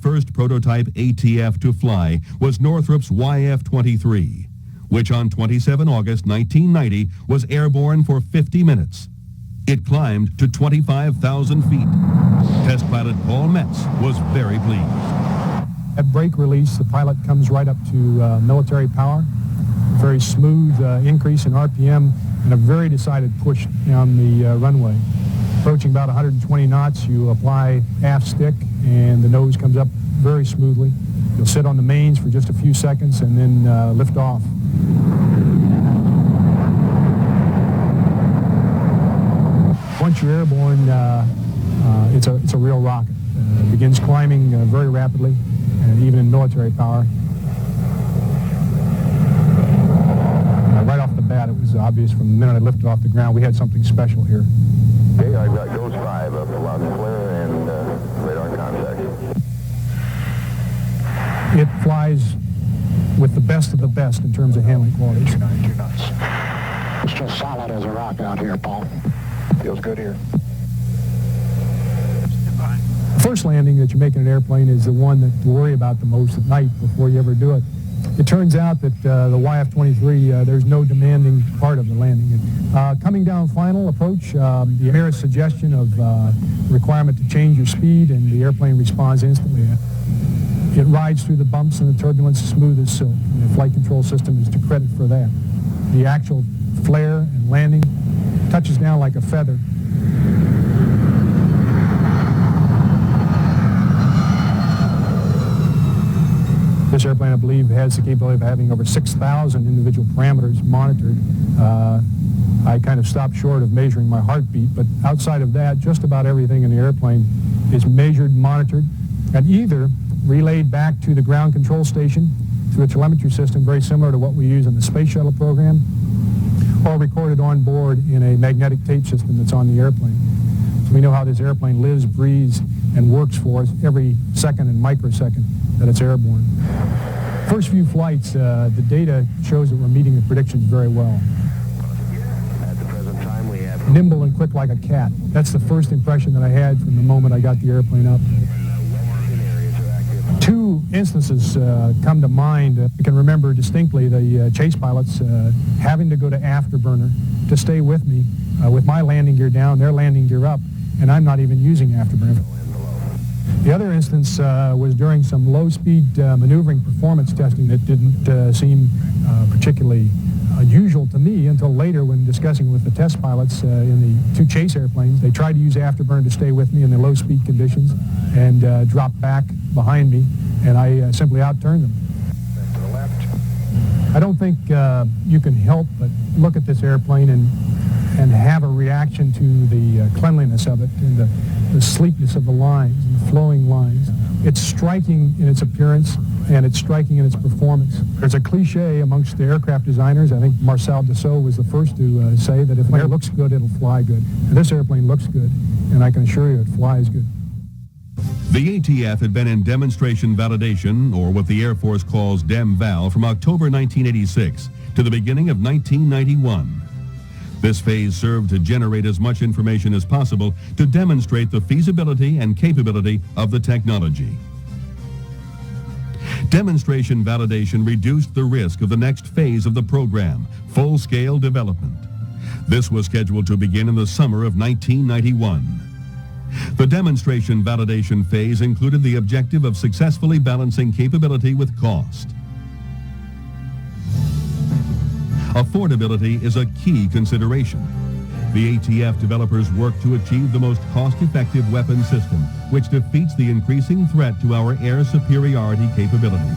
first prototype ATF to fly was Northrop's YF-23, which on 27 August 1990 was airborne for 50 minutes. It climbed to 25,000 feet. Test pilot Paul Metz was very pleased. At brake release, the pilot comes right up to military power. Very smooth increase in RPM and a very decided push down the runway. Approaching about 120 knots, you apply aft stick and the nose comes up very smoothly. You'll sit on the mains for just a few seconds and then lift off. Once you're airborne, it's a real rocket. It begins climbing very rapidly, and even in military power. Right off the bat, it was obvious from the minute I lifted off the ground, we had something special here. Okay, I've got Ghost 5 up to loud and clear and radar contact. It flies with the best of the best in terms of handling quality. You're nuts. It's just solid as a rock out here, Paul. Feels good here. The first landing that you make in an airplane is the one that you worry about the most at night before you ever do it. It turns out that the YF-23, there's no demanding part of the landing. Coming down final approach, the merest suggestion of requirement to change your speed, and the airplane responds instantly. It rides through the bumps and the turbulence smooth as silk. And the flight control system is to credit for that. The actual flare and landing touches down like a feather. This airplane, I believe, has the capability of having over 6,000 individual parameters monitored. I kind of stopped short of measuring my heartbeat, but outside of that, just about everything in the airplane is measured, monitored, and either relayed back to the ground control station through a telemetry system very similar to what we use in the Space Shuttle program, or recorded on board in a magnetic tape system that's on the airplane. So we know how this airplane lives, breathes, and works for us every second and microsecond that it's airborne. First few flights, the data shows that we're meeting the predictions very well. At the present time, we have Nimble and quick like a cat. That's the first impression that I had from the moment I got the airplane up. Two instances come to mind. I can remember distinctly the chase pilots having to go to afterburner to stay with me with my landing gear down, their landing gear up, and I'm not even using afterburner. The other instance was during some low-speed maneuvering performance testing that didn't seem particularly usual to me until later when discussing with the test pilots in the two chase airplanes. They tried to use afterburner to stay with me in the low-speed conditions and dropped back behind me, and I simply outturned them. to the left. I don't think you can help but look at this airplane and have a reaction to the cleanliness of it and the sleekness of the lines and the flowing lines. It's striking in its appearance and it's striking in its performance. There's a cliche amongst the aircraft designers. I think Marcel Dassault was the first to say that if an air looks good, it'll fly good. And this airplane looks good, and I can assure you it flies good. The ATF had been in demonstration validation, or what the Air Force calls DEM-VAL, from October 1986 to the beginning of 1991. This phase served to generate as much information as possible to demonstrate the feasibility and capability of the technology. Demonstration validation reduced the risk of the next phase of the program, full-scale development. This was scheduled to begin in the summer of 1991. The demonstration validation phase included the objective of successfully balancing capability with cost. Affordability is a key consideration. The ATF developers work to achieve the most cost-effective weapon system, which defeats the increasing threat to our air superiority capabilities.